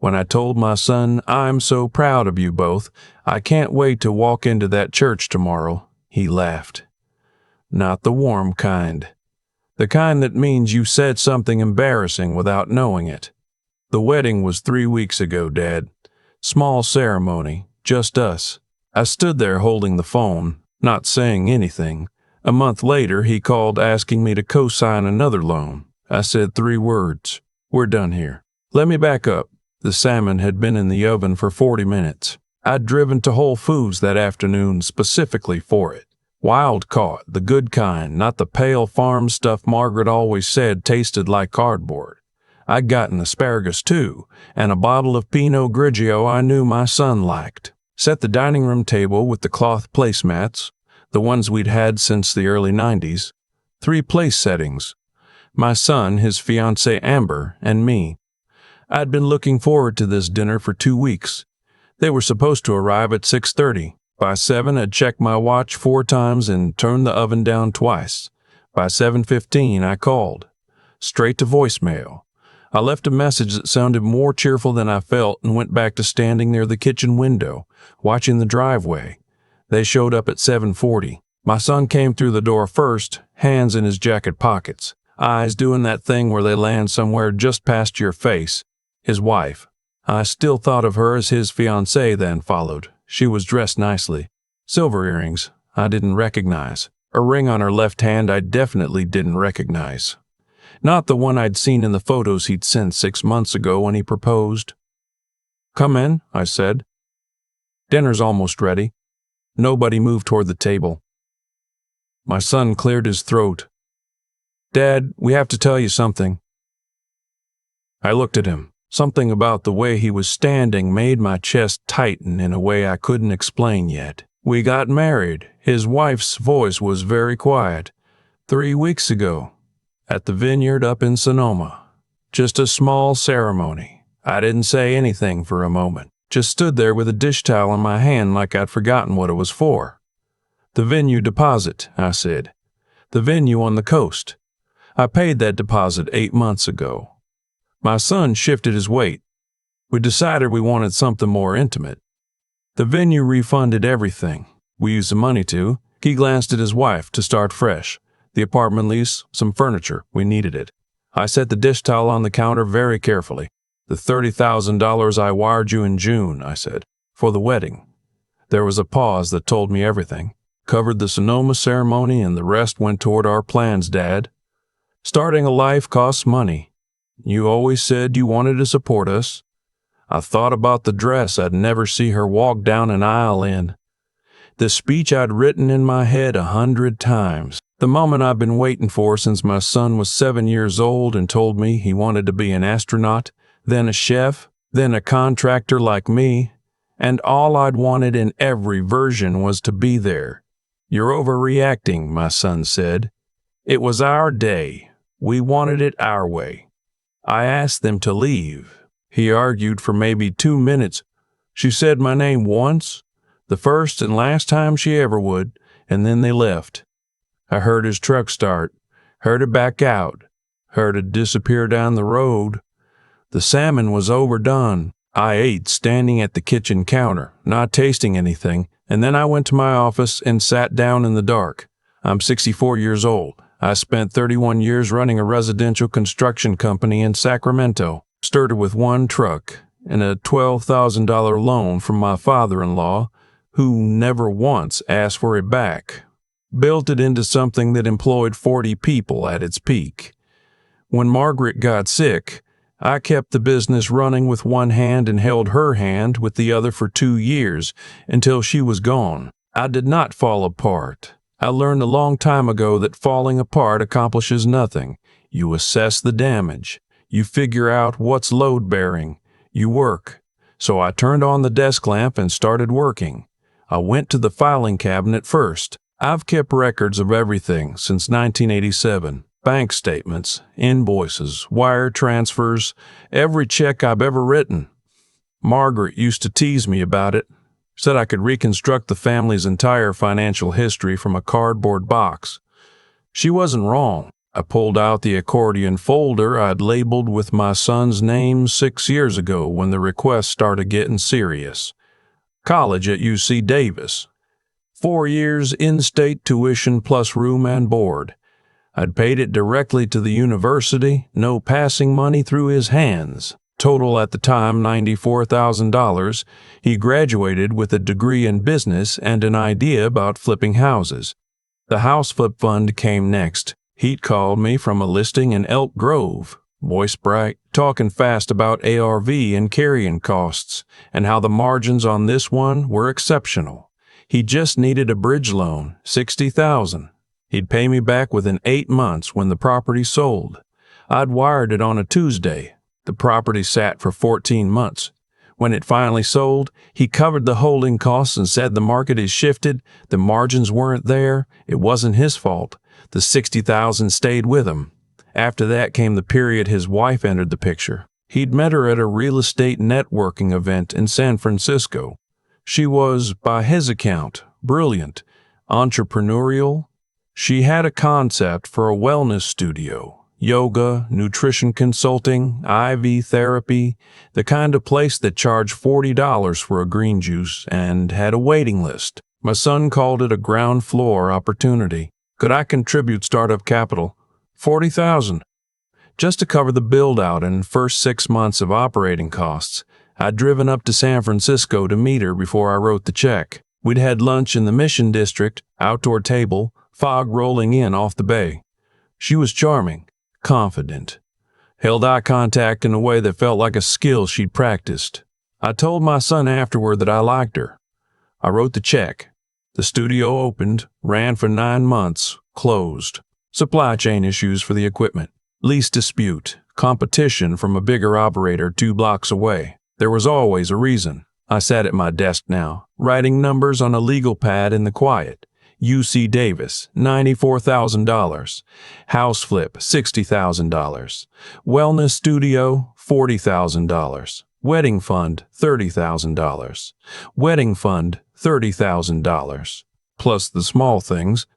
When I told my son, "I'm so proud of you both, I can't wait to walk into that church tomorrow," he laughed. Not the warm kind. The kind that means you said something embarrassing without knowing it. The wedding was 3 weeks ago, Dad. Small ceremony, just us. I stood there holding the phone, not saying anything. A month later, he called asking me to co-sign another loan. I said 3 words. "We're done here." Let me back up. The salmon had been in the oven for 40 minutes. I'd driven to Whole Foods that afternoon specifically for it. Wild caught, the good kind, not the pale farm stuff Margaret always said tasted like cardboard. I'd gotten asparagus too, and a bottle of Pinot Grigio I knew my son liked. Set the dining room table with the cloth placemats, the ones we'd had since the early 90s. 3 place settings. My son, his fiancée Amber, and me. I'd been looking forward to this dinner for 2 weeks. They were supposed to arrive at 6:30. By 7, I'd checked my watch 4 times and turned the oven down twice. By 7:15, I called. Straight to voicemail. I left a message that sounded more cheerful than I felt and went back to standing near the kitchen window, watching the driveway. They showed up at 7:40. My son came through the door first, hands in his jacket pockets, eyes doing that thing where they land somewhere just past your face. His wife. I still thought of her as his fiancée, then followed. She was dressed nicely. Silver earrings I didn't recognize. A ring on her left hand I definitely didn't recognize. Not the one I'd seen in the photos he'd sent 6 months ago when he proposed. "Come in," I said. "Dinner's almost ready." Nobody moved toward the table. My son cleared his throat. "Dad, we have to tell you something." I looked at him. Something about the way he was standing made my chest tighten in a way I couldn't explain yet. "We got married." His wife's voice was very quiet. 3 weeks ago, at the vineyard up in Sonoma. Just a small ceremony. I didn't say anything for a moment. Just stood there with a dish towel in my hand like I'd forgotten what it was for. "The venue deposit," I said. "The venue on the coast. I paid that deposit 8 months ago." My son shifted his weight. We decided we wanted something more intimate. The venue refunded everything. We used the money to. He glanced at his wife to start fresh. The apartment lease, some furniture. We needed it. I set the dish towel on the counter very carefully. "The $30,000 I wired you in June," I said, "for the wedding." There was a pause that told me everything. Covered the Sonoma ceremony and the rest went toward our plans, Dad. Starting a life costs money. You always said you wanted to support us. I thought about the dress I'd never see her walk down an aisle in. The speech I'd written in my head 100 times. The moment I've been waiting for since my son was 7 years old and told me he wanted to be an astronaut, then a chef, then a contractor like me. And all I'd wanted in every version was to be there. "You're overreacting," my son said. "It was our day. We wanted it our way." I asked them to leave. He argued for maybe 2 minutes. "She said my name once, the first and last time she ever would, and then they left." I heard his truck start, heard it back out, heard it disappear down the road. The salmon was overdone. I ate standing at the kitchen counter, not tasting anything, and then I went to my office and sat down in the dark. I'm 64 years old. I spent 31 years running a residential construction company in Sacramento, started with 1 truck and a $12,000 loan from my father-in-law, who never once asked for it back. Built it into something that employed 40 people at its peak. When Margaret got sick, I kept the business running with one hand and held her hand with the other for 2 years until she was gone. I did not fall apart. I learned a long time ago that falling apart accomplishes nothing. You assess the damage. You figure out what's load-bearing. You work. So I turned on the desk lamp and started working. I went to the filing cabinet first. I've kept records of everything since 1987. Bank statements, invoices, wire transfers, every check I've ever written. Margaret used to tease me about it. Said I could reconstruct the family's entire financial history from a cardboard box. She wasn't wrong. I pulled out the accordion folder I'd labeled with my son's name 6 years ago when the requests started getting serious. College at UC Davis. 4 years in-state tuition plus room and board. I'd paid it directly to the university, no passing money through his hands. Total at the time $94,000. He graduated with a degree in business and an idea about flipping houses. The house flip fund came next. He'd called me from a listing in Elk Grove. Voice bright, talking fast about ARV and carrying costs, and how the margins on this one were exceptional. He just needed a bridge loan, $60,000. He'd pay me back within 8 months when the property sold. I'd wired it on a Tuesday. The property sat for 14 months. When it finally sold, he covered the holding costs and said the market has shifted, the margins weren't there, it wasn't his fault. The $60,000 stayed with him. After that came the period his wife entered the picture. He'd met her at a real estate networking event in San Francisco. She was, by his account, brilliant, entrepreneurial. She had a concept for a wellness studio, yoga, nutrition consulting, IV therapy, the kind of place that charged $40 for a green juice and had a waiting list. My son called it a ground floor opportunity. Could I contribute startup capital? $40,000. Just to cover the build-out and first 6 months of operating costs. I'd driven up to San Francisco to meet her before I wrote the check. We'd had lunch in the Mission District, outdoor table, fog rolling in off the bay. She was charming, confident. Held eye contact in a way that felt like a skill she'd practiced. I told my son afterward that I liked her. I wrote the check. The studio opened, ran for 9 months, closed. Supply chain issues for the equipment. Lease dispute. Competition from a bigger operator 2 blocks away. There was always a reason. I sat at my desk now, writing numbers on a legal pad in the quiet. UC Davis, $94,000. House flip, $60,000. Wellness studio, $40,000. Wedding fund, $30,000. Wedding fund, $30,000. Plus the small things.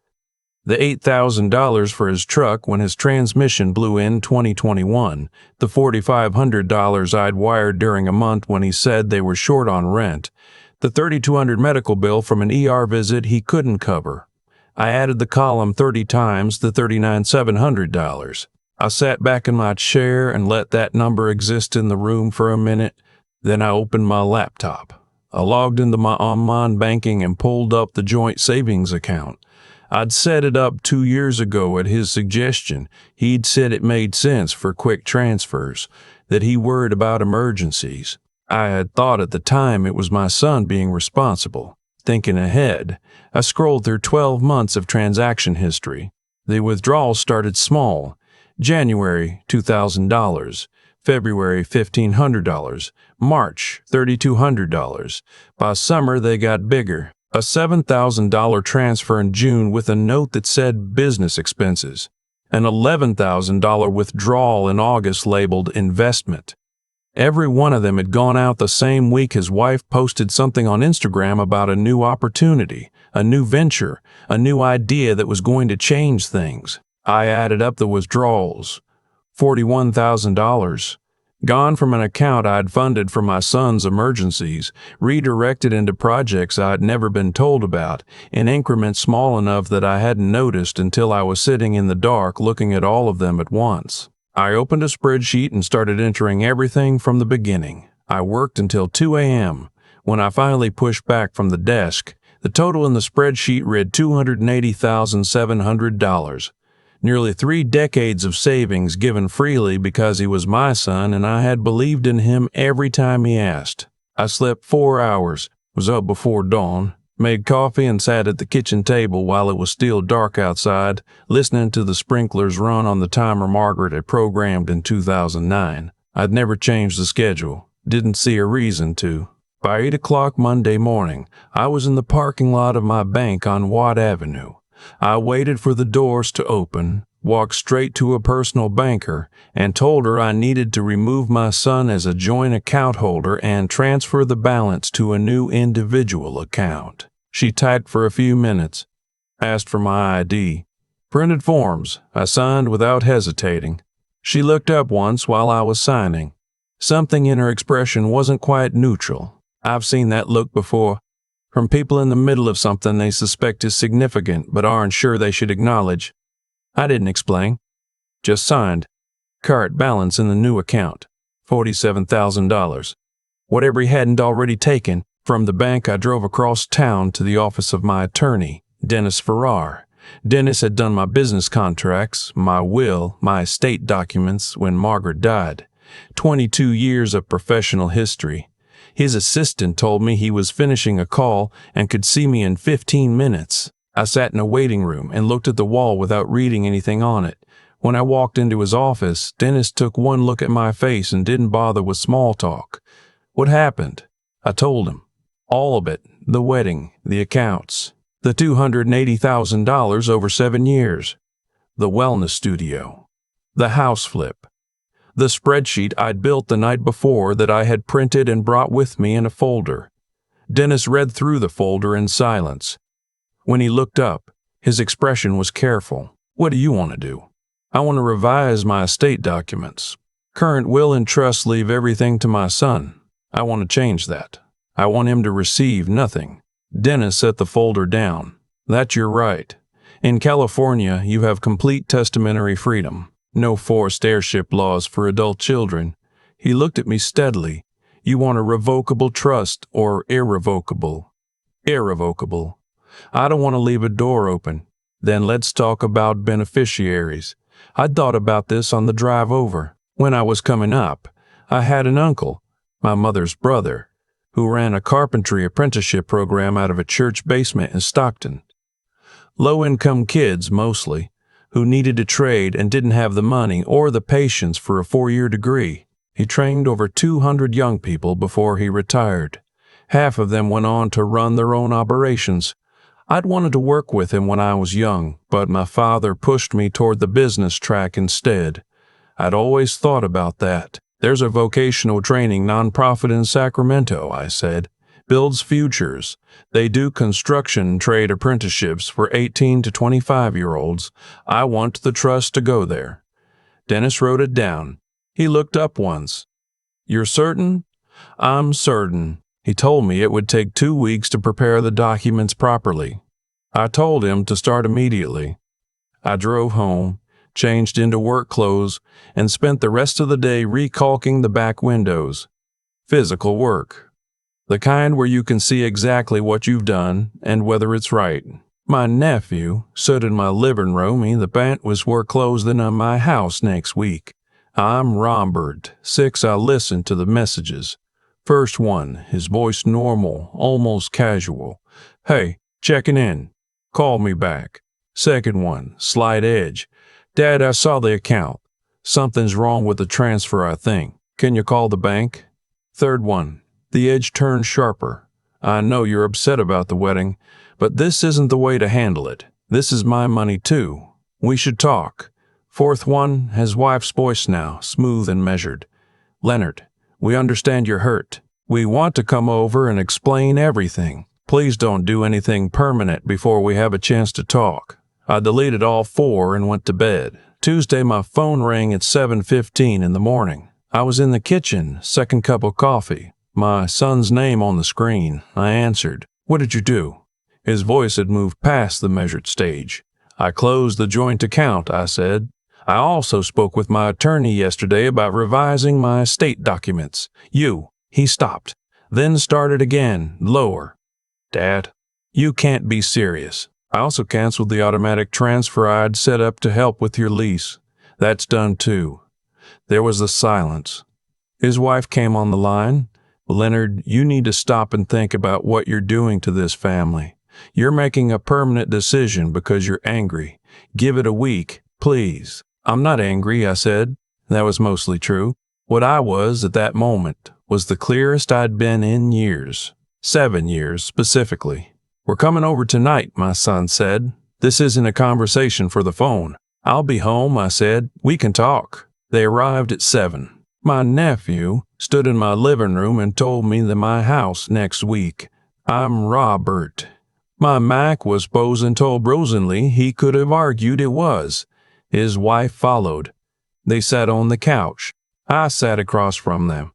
The $8,000 for his truck when his transmission blew in 2021. The $4,500 I'd wired during a month when he said they were short on rent. The $3,200 medical bill from an ER visit he couldn't cover. I added the column 30 times the $39,700. I sat back in my chair and let that number exist in the room for a minute. Then I opened my laptop. I logged into my online banking and pulled up the joint savings account. I'd set it up 2 years ago at his suggestion. He'd said it made sense for quick transfers, that he worried about emergencies. I had thought at the time it was my son being responsible. Thinking ahead, I scrolled through 12 months of transaction history. The withdrawals started small. January, $2,000. February, $1,500. March, $3,200. By summer, they got bigger. A $7,000 transfer in June with a note that said business expenses. An $11,000 withdrawal in August labeled investment. Every one of them had gone out the same week his wife posted something on Instagram about a new opportunity, a new venture, a new idea that was going to change things. I added up the withdrawals. $41,000. Gone from an account I'd funded for my son's emergencies, redirected into projects I'd never been told about, in increments small enough that I hadn't noticed until I was sitting in the dark looking at all of them at once. I opened a spreadsheet and started entering everything from the beginning. I worked until 2 a.m. When I finally pushed back from the desk, the total in the spreadsheet read $280,700. Nearly 3 decades of savings given freely because he was my son and I had believed in him every time he asked. I slept 4 hours, was up before dawn, made coffee and sat at the kitchen table while it was still dark outside, listening to the sprinklers run on the timer Margaret had programmed in 2009. I'd never changed the schedule, didn't see a reason to. By 8 o'clock Monday morning, I was in the parking lot of my bank on Watt Avenue. I waited for the doors to open, walked straight to a personal banker, and told her I needed to remove my son as a joint account holder and transfer the balance to a new individual account. She typed for a few minutes, asked for my ID, Printed forms. I signed without hesitating. She looked up once while I was signing. Something in her expression wasn't quite neutral. I've seen that look before. From people in the middle of something they suspect is significant but aren't sure they should acknowledge. I didn't explain. Just signed. Current balance in the new account. $47,000. Whatever he hadn't already taken. From the bank, I drove across town to the office of my attorney, Dennis Farrar. Dennis had done my business contracts, my will, my estate documents when Margaret died. 22 years of professional history. His assistant told me he was finishing a call and could see me in 15 minutes. I sat in a waiting room and looked at the wall without reading anything on it. When I walked into his office, Dennis took one look at my face and didn't bother with small talk. What happened? I told him. All of it. The wedding, the accounts, the $280,000 over 7 years, the wellness studio, the house flip, the spreadsheet I'd built the night before that I had printed and brought with me in a folder. Dennis read through the folder in silence. When he looked up, his expression was careful. What do you want to do? I want to revise my estate documents. Current will and trust leave everything to my son. I want to change that. I want him to receive nothing. Dennis set the folder down. That's your right. In California, you have complete testamentary freedom. No forced heirship laws for adult children. He looked at me steadily. You want a revocable trust or irrevocable? Irrevocable. I don't want to leave a door open. Then let's talk about beneficiaries. I'd thought about this on the drive over. When I was coming up, I had an uncle, my mother's brother, who ran a carpentry apprenticeship program out of a church basement in Stockton. Low-income kids, mostly, who needed a trade and didn't have the money or the patience for a 4-year degree. He trained over 200 young people before he retired. Half of them went on to run their own operations. I'd wanted to work with him when I was young, but my father pushed me toward the business track instead. I'd always thought about that. There's a vocational training nonprofit in Sacramento, I said. Builds futures. They do construction trade apprenticeships for 18 to 25-year-olds. I want the trust to go there. Dennis wrote it down. He looked up once. You're certain? I'm certain. He told me it would take 2 weeks to prepare the documents properly. I told him to start immediately. I drove home, changed into work clothes, and spent the rest of the day recalking the back windows. Physical work. The kind where you can see exactly what you've done and whether it's right. My nephew stood in my living room. The band was work clothes than on my house next week. I'm Robert. 6. I listened to the messages. First one, his voice normal, almost casual. Hey, checking in. Call me back. Second one, slight edge. Dad, I saw the account. Something's wrong with the transfer, I think. Can you call the bank? Third one, the edge turned sharper. I know you're upset about the wedding, but this isn't the way to handle it. This is my money too. We should talk. Fourth one, his wife's voice now, smooth and measured. Leonard, we understand you're hurt. We want to come over and explain everything. Please don't do anything permanent before we have a chance to talk. I deleted all 4 and went to bed. Tuesday, my phone rang at 7:15 in the morning. I was in the kitchen, second cup of coffee. My son's name on the screen. I answered. What did you do? His voice had moved past the measured stage. I closed the joint account, I said. I also spoke with my attorney yesterday about revising my estate documents. He stopped, then started again, lower. Dad, you can't be serious. I also canceled the automatic transfer I'd set up to help with your lease. That's done too. There was a silence. His wife came on the line. Leonard, you need to stop and think about what you're doing to this family. You're making a permanent decision because you're angry. Give it a week, please. I'm not angry, I said. That was mostly true. What I was at that moment was the clearest I'd been in years. 7 years, specifically. We're coming over tonight, my son said. This isn't a conversation for the phone. I'll be home, I said. We can talk. They arrived at 7. My nephew stood in my living room and told me that my house next week. I'm Robert. My Mac was posing so brazenly he could have argued it was. His wife followed. They sat on the couch. I sat across from them.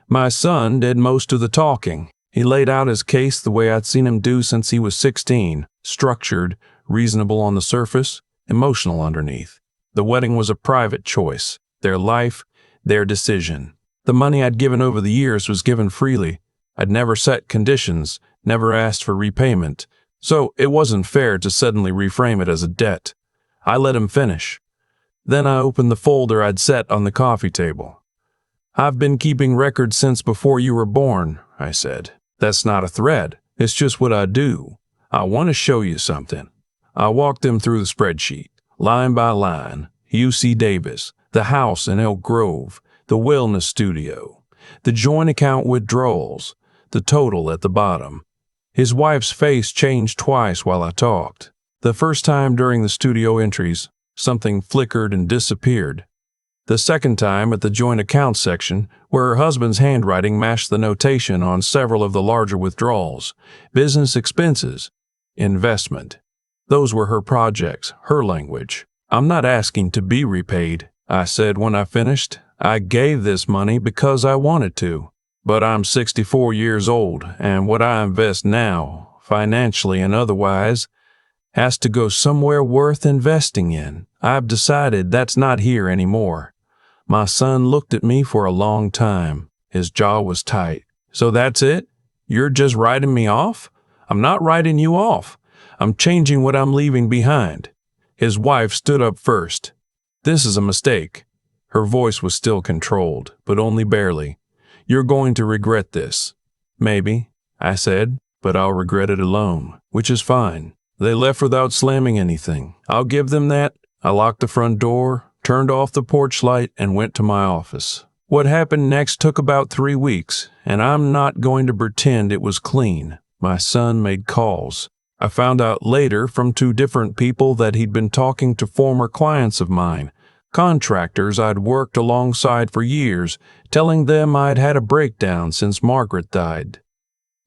My son did most of the talking. He laid out his case the way I'd seen him do since he was 16, structured, reasonable on the surface, emotional underneath. The wedding was a private choice, their life, their decision. The money I'd given over the years was given freely. I'd never set conditions, never asked for repayment, so it wasn't fair to suddenly reframe it as a debt. I let him finish. Then I opened the folder I'd set on the coffee table. "I've been keeping records since before you were born," I said. "That's not a threat. It's just what I do. I want to show you something." I walked him through the spreadsheet, line by line. UC Davis, the house in Elk Grove, the wellness studio, the joint account withdrawals, the total at the bottom. His wife's face changed twice while I talked. The first time during the studio entries, something flickered and disappeared. The second time at the joint account section, where her husband's handwriting matched the notation on several of the larger withdrawals, business expenses, investment. Those were her projects, her language. "I'm not asking to be repaid," I said when I finished. "I gave this money because I wanted to. But I'm 64 years old, and what I invest now, financially and otherwise, has to go somewhere worth investing in. I've decided that's not here anymore." My son looked at me for a long time. His jaw was tight. "So that's it? You're just writing me off?" "I'm not writing you off. I'm changing what I'm leaving behind." His wife stood up first. "This is a mistake." Her voice was still controlled, but only barely. "You're going to regret this." "Maybe," I said, "but I'll regret it alone, which is fine." They left without slamming anything. I'll give them that. I locked the front door, turned off the porch light, and went to my office. What happened next took about 3 weeks, and I'm not going to pretend it was clean. My son made calls. I found out later from 2 different people that he'd been talking to former clients of mine, contractors I'd worked alongside for years, telling them I'd had a breakdown since Margaret died.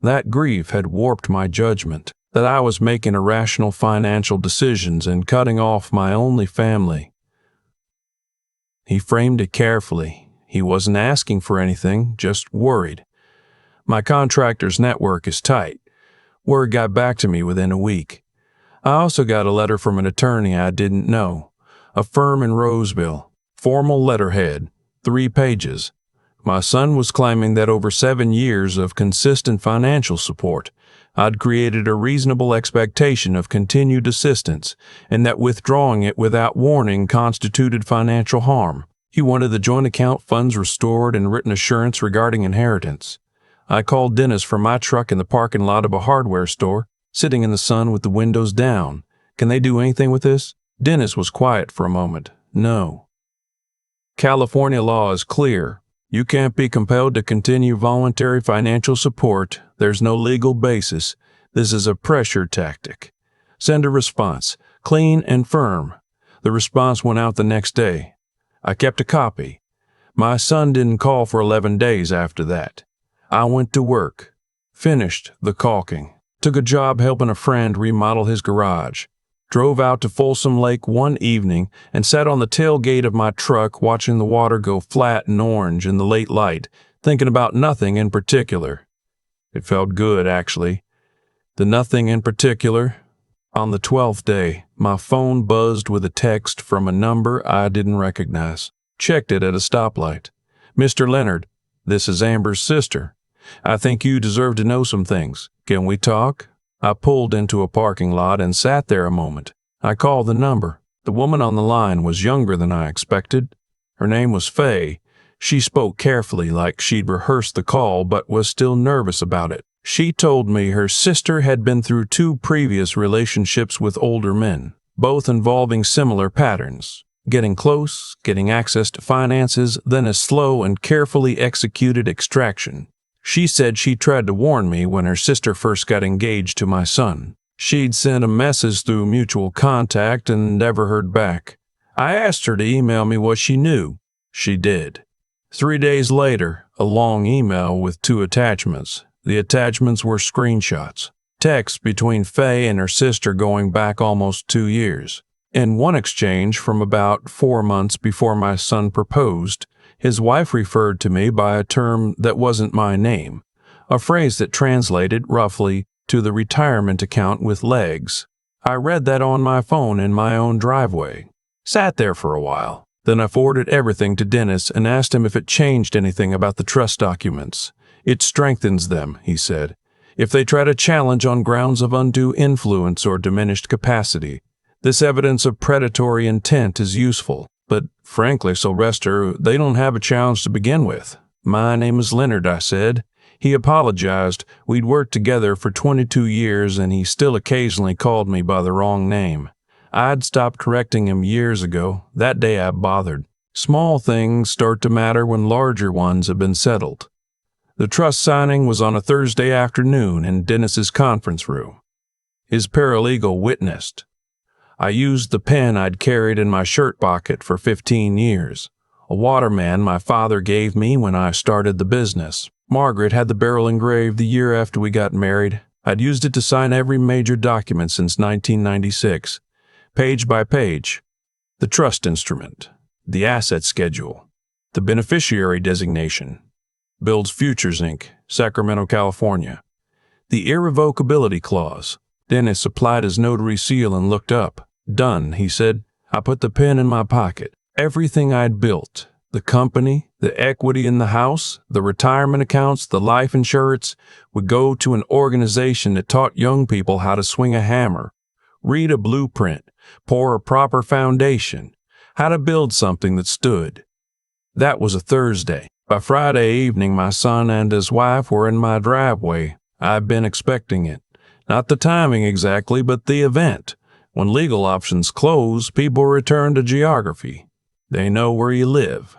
That grief had warped my judgment, that I was making irrational financial decisions and cutting off my only family. He framed it carefully. He wasn't asking for anything, just worried. "My contractor's network is tight." Word got back to me within a week. I also got a letter from an attorney I didn't know, a firm in Roseville, formal letterhead, 3 pages. My son was claiming that over 7 years of consistent financial support, I'd created a reasonable expectation of continued assistance, and that withdrawing it without warning constituted financial harm. He wanted the joint account funds restored and written assurance regarding inheritance. I called Dennis from my truck in the parking lot of a hardware store, sitting in the sun with the windows down. "Can they do anything with this?" Dennis was quiet for a moment. "No. California law is clear. You can't be compelled to continue voluntary financial support. There's no legal basis. This is a pressure tactic. Send a response, clean and firm." The response went out the next day. I kept a copy. My son didn't call for 11 days after that. I went to work, finished the caulking, took a job helping a friend remodel his garage, drove out to Folsom Lake one evening and sat on the tailgate of my truck watching the water go flat and orange in the late light, thinking about nothing in particular. It felt good, actually. The nothing in particular. On the 12th day, my phone buzzed with a text from a number I didn't recognize. Checked it at a stoplight. "Mr. Leonard, this is Amber's sister. I think you deserve to know some things. Can we talk?" I pulled into a parking lot and sat there a moment. I called the number. The woman on the line was younger than I expected. Her name was Faye. She spoke carefully, like she'd rehearsed the call but was still nervous about it. She told me her sister had been through 2 previous relationships with older men, both involving similar patterns. Getting close, getting access to finances, then a slow and carefully executed extraction. She said she tried to warn me when her sister first got engaged to my son. She'd sent a message through mutual contact and never heard back. I asked her to email me what she knew. She did. 3 days later, a long email with 2 attachments. The attachments were screenshots. Texts between Faye and her sister going back almost 2 years. In one exchange from about 4 months before my son proposed, his wife referred to me by a term that wasn't my name, a phrase that translated, roughly, to the retirement account with legs. I read that on my phone in my own driveway. Sat there for a while. Then I forwarded everything to Dennis and asked him if it changed anything about the trust documents. It strengthens them, he said, if they try to challenge on grounds of undue influence or diminished capacity. This evidence of predatory intent is useful, but frankly, Sylvester, they don't have a challenge to begin with. My name is Leonard, I said. He apologized. We'd worked together for 22 years and he still occasionally called me by the wrong name. I'd stopped correcting him years ago. That day I bothered. Small things start to matter when larger ones have been settled. The trust signing was on a Thursday afternoon in Dennis's conference room. His paralegal witnessed. I used the pen I'd carried in my shirt pocket for 15 years, a Waterman my father gave me when I started the business. Margaret had the barrel engraved the year after we got married. I'd used it to sign every major document since 1996, page by page. The trust instrument, the asset schedule, the beneficiary designation. Builds Futures, Inc., Sacramento, California. The irrevocability clause. Dennis applied his notary seal and looked up. Done, he said. I put the pen in my pocket. Everything I'd built, the company, the equity in the house, the retirement accounts, the life insurance, would go to an organization that taught young people how to swing a hammer, read a blueprint, pour a proper foundation, how to build something that stood. That was a Thursday. By Friday evening, my son and his wife were in my driveway. I've been expecting it. Not the timing exactly, but the event. When legal options close, people return to geography. They know where you live.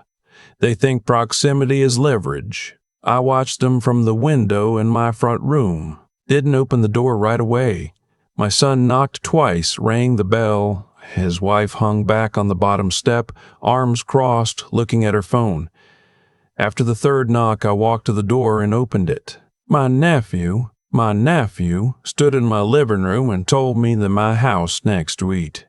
They think proximity is leverage. I watched them from the window in my front room. Didn't open the door right away. My son knocked twice, rang the bell. His wife hung back on the bottom step, arms crossed, looking at her phone. After the third knock, I walked to the door and opened it. My nephew stood in my living room and told me that my house next to eat.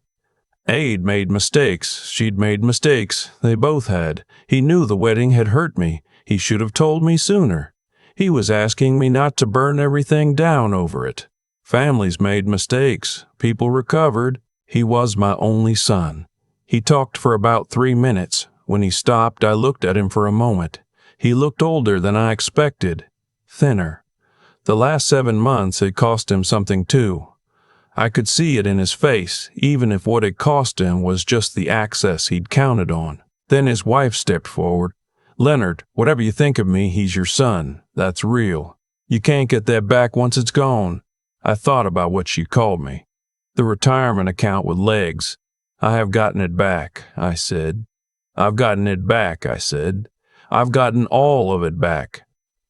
Aid made mistakes. She'd made mistakes. They both had. He knew the wedding had hurt me. He should have told me sooner. He was asking me not to burn everything down over it. Families made mistakes. People recovered. He was my only son. He talked for about 3 minutes. When he stopped, I looked at him for a moment. He looked older than I expected. Thinner. The last 7 months had cost him something too. I could see it in his face, even if what it cost him was just the access he'd counted on. Then his wife stepped forward. Leonard, whatever you think of me, he's your son. That's real. You can't get that back once it's gone. I thought about what she called me. The retirement account with legs. I have gotten it back, I said. I've gotten it back, I said. I've gotten all of it back.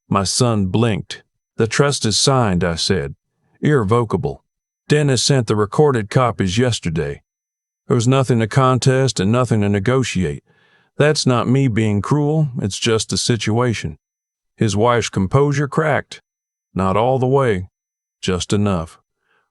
My son blinked. The trust is signed, I said. Irrevocable. Dennis sent the recorded copies yesterday. There was nothing to contest and nothing to negotiate. That's not me being cruel, it's just a situation. His wife's composure cracked. Not all the way, just enough.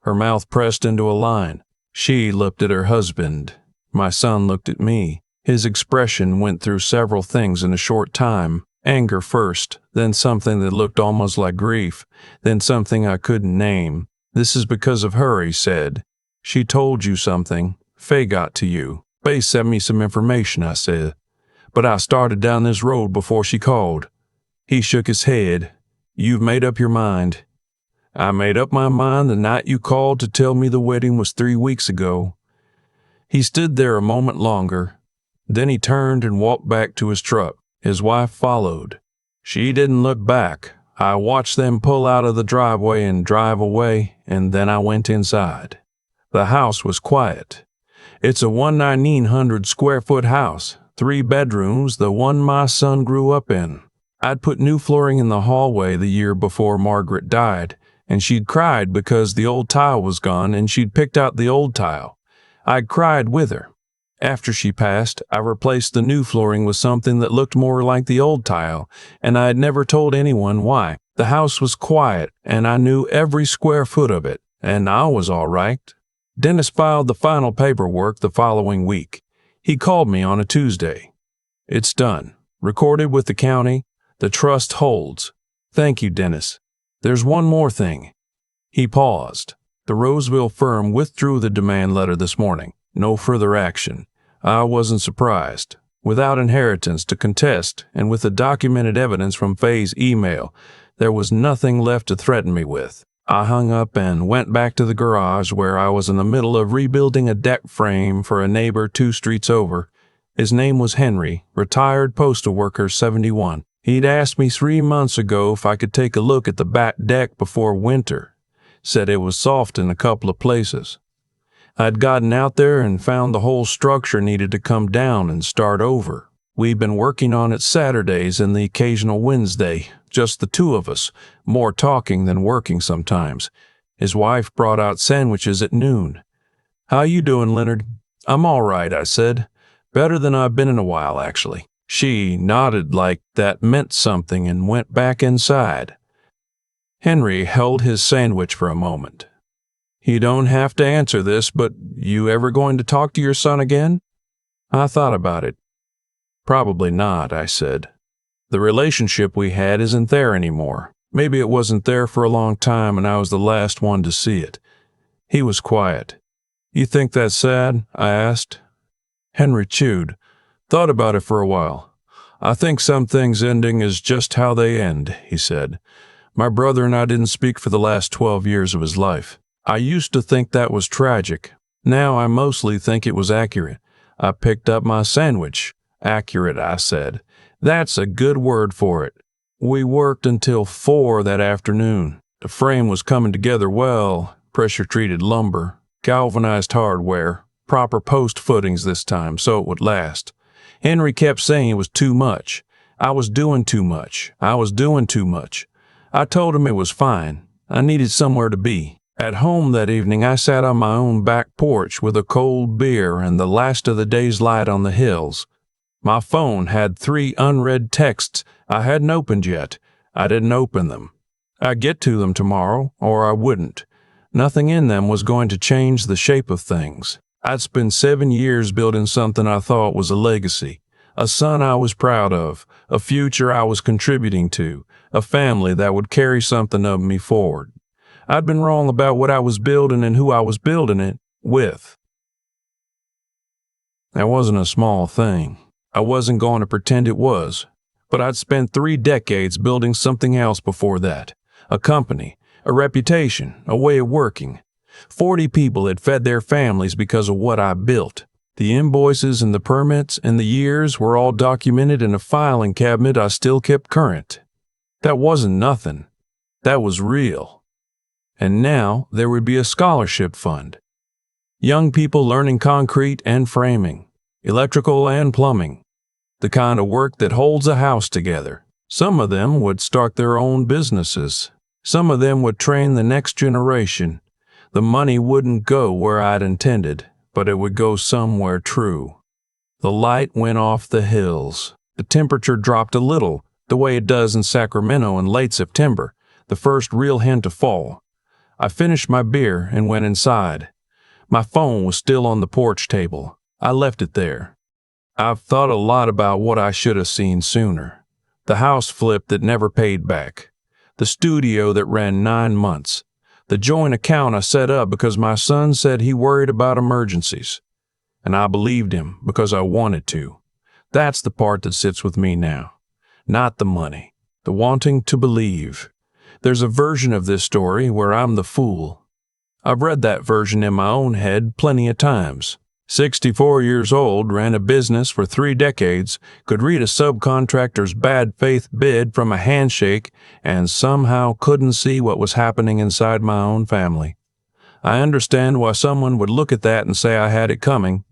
Her mouth pressed into a line. She looked at her husband. My son looked at me. His expression went through several things in a short time. Anger first, then something that looked almost like grief, then something I couldn't name. This is because of her, he said. She told you something. Faye got to you. Faye sent me some information, I said. But I started down this road before she called. He shook his head. You've made up your mind. I made up my mind the night you called to tell me the wedding was 3 weeks ago. He stood there a moment longer. Then he turned and walked back to his truck. His wife followed. She didn't look back. I watched them pull out of the driveway and drive away, and then I went inside. The house was quiet. It's a 1,900 square foot house, 3 bedrooms, the one my son grew up in. I'd put new flooring in the hallway the year before Margaret died, and she'd cried because the old tile was gone, and she'd picked out the old tile. I'd cried with her. After she passed, I replaced the new flooring with something that looked more like the old tile, and I had never told anyone why. The house was quiet, and I knew every square foot of it, and I was all right. Dennis filed the final paperwork the following week. He called me on a Tuesday. It's done. Recorded with the county. The trust holds. Thank you, Dennis. There's one more thing. He paused. The Roseville firm withdrew the demand letter this morning. No further action. I wasn't surprised. Without inheritance to contest, and with the documented evidence from Faye's email, there was nothing left to threaten me with. I hung up and went back to the garage where I was in the middle of rebuilding a deck frame for a neighbor 2 streets over. His name was Henry, retired postal worker, 71. He'd asked me 3 months ago if I could take a look at the back deck before winter. Said it was soft in a couple of places. I'd gotten out there and found the whole structure needed to come down and start over. We've been working on it Saturdays and the occasional Wednesday, just the 2 of us, more talking than working sometimes. His wife brought out sandwiches at noon. "How you doing, Leonard?" "I'm all right," I said. "Better than I've been in a while, actually." She nodded like that meant something and went back inside. Henry held his sandwich for a moment. "You don't have to answer this, but you ever going to talk to your son again?" I thought about it. "Probably not," I said. "The relationship we had isn't there anymore. Maybe it wasn't there for a long time and I was the last one to see it." He was quiet. "You think that's sad?" I asked. Henry chewed. "Thought about it for a while. I think some things ending is just how they end," he said. "My brother and I didn't speak for the last 12 years of his life. I used to think that was tragic. Now I mostly think it was accurate." I picked up my sandwich. "Accurate," I said. "That's a good word for it. We worked until 4 that afternoon. The frame was coming together well, pressure-treated lumber, galvanized hardware, proper post footings this time so it would last. Henry kept saying it was too much. I was doing too much. I told him it was fine. I needed somewhere to be. At home that evening, I sat on my own back porch with a cold beer and the last of the day's light on the hills. My phone had 3 unread texts I hadn't opened yet. I didn't open them. I'd get to them tomorrow, or I wouldn't. Nothing in them was going to change the shape of things. I'd spent 7 years building something I thought was a legacy, a son I was proud of, a future I was contributing to, a family that would carry something of me forward. I'd been wrong about what I was building and who I was building it with. That wasn't a small thing. I wasn't going to pretend it was. But I'd spent 3 decades building something else before that. A company, a reputation, a way of working. 40 people had fed their families because of what I built. The invoices and the permits and the years were all documented in a filing cabinet I still kept current. That wasn't nothing. That was real. And now there would be a scholarship fund. Young people learning concrete and framing, electrical and plumbing, the kind of work that holds a house together. Some of them would start their own businesses. Some of them would train the next generation. The money wouldn't go where I'd intended, but it would go somewhere true. The light went off the hills. The temperature dropped a little, the way it does in Sacramento in late September, the first real hint of fall. I finished my beer and went inside. My phone was still on the porch table. I left it there. I've thought a lot about what I should have seen sooner. The house flip that never paid back. The studio that ran 9 months. The joint account I set up because my son said he worried about emergencies. And I believed him because I wanted to. That's the part that sits with me now. Not the money. The wanting to believe. There's a version of this story where I'm the fool. I've read that version in my own head plenty of times. 64 years old, ran a business for 3 decades, could read a subcontractor's bad faith bid from a handshake, and somehow couldn't see what was happening inside my own family. I understand why someone would look at that and say I had it coming.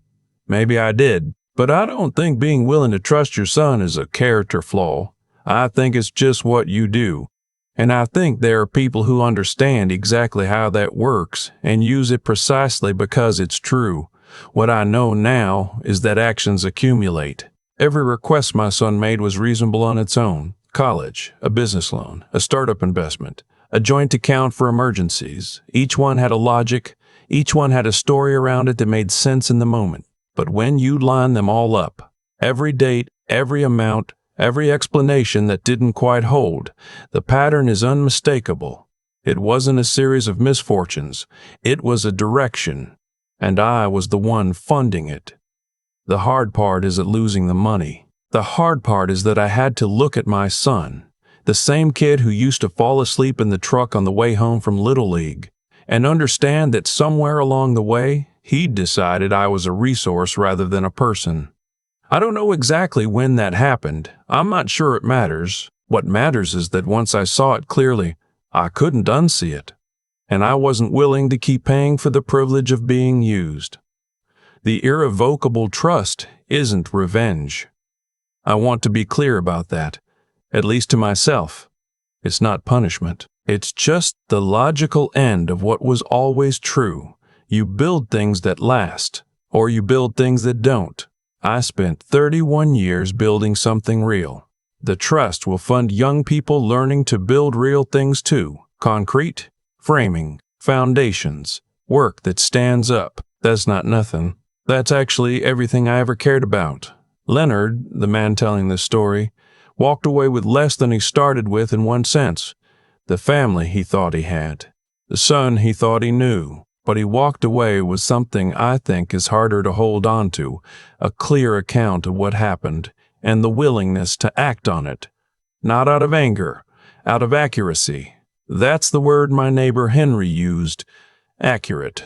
Maybe I did, but I don't think being willing to trust your son is a character flaw. I think it's just what you do. And I think there are people who understand exactly how that works and use it precisely because it's true. What I know now is that actions accumulate. Every request my son made was reasonable on its own. College, a business loan, a startup investment, a joint account for emergencies. Each one had a logic, each one had a story around it that made sense in the moment. But when you line them all up, every date, every amount, every explanation that didn't quite hold, the pattern is unmistakable. It wasn't a series of misfortunes, it was a direction, and I was the one funding it. The hard part isn't losing the money. The hard part is that I had to look at my son, the same kid who used to fall asleep in the truck on the way home from Little League, and understand that somewhere along the way, he'd decided I was a resource rather than a person. I don't know exactly when that happened. I'm not sure it matters. What matters is that once I saw it clearly, I couldn't unsee it, and I wasn't willing to keep paying for the privilege of being used. The irrevocable trust isn't revenge. I want to be clear about that, at least to myself. It's not punishment. It's just the logical end of what was always true. You build things that last, or you build things that don't. I spent 31 years building something real. The trust will fund young people learning to build real things too. Concrete, framing, foundations, work that stands up. That's not nothing. That's actually everything I ever cared about. Leonard, the man telling this story, walked away with less than he started with in one sense. The family he thought he had. The son he thought he knew. But he walked away with something I think is harder to hold on to, a clear account of what happened, and the willingness to act on it. Not out of anger, out of accuracy. That's the word my neighbor Henry used. Accurate.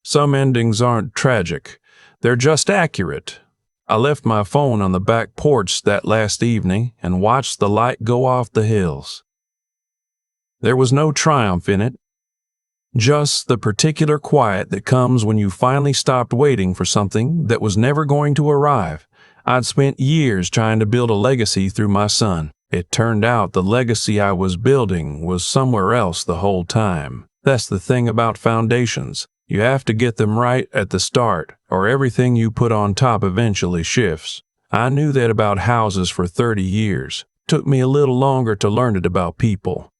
Some endings aren't tragic. They're just accurate. I left my phone on the back porch that last evening and watched the light go off the hills. There was no triumph in it. Just the particular quiet that comes when you finally stopped waiting for something that was never going to arrive. I'd spent years trying to build a legacy through my son. It turned out the legacy I was building was somewhere else the whole time. That's the thing about foundations. You have to get them right at the start, or everything you put on top eventually shifts. I knew that about houses for 30 years. Took me a little longer to learn it about people.